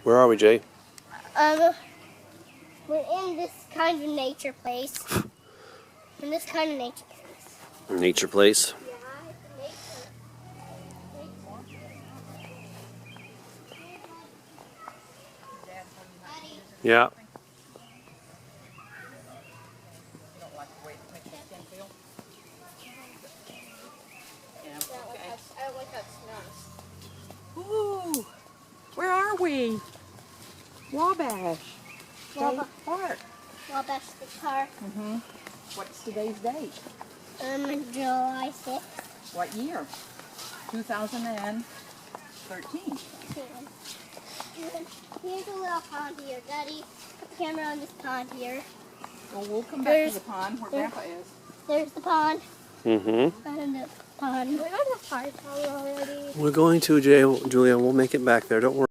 Where are we, Jay? We're in this kind of nature place. In this kind of nature place. Nature place. Yeah, it's nature. Yeah. I don't like how it smells. Ooh, where are we? Wabash State Park. Wabash State Park. What's today's date? July 6th. What year? 2013. Here's a little pond here. Daddy, put the camera on this pond here. Well, we'll come back to the pond where Grandpa is. There's the pond. Mm-hmm. And the pond. We're on the pond already. We're going to, Jay, Julia. We'll make it back there. Don't worry.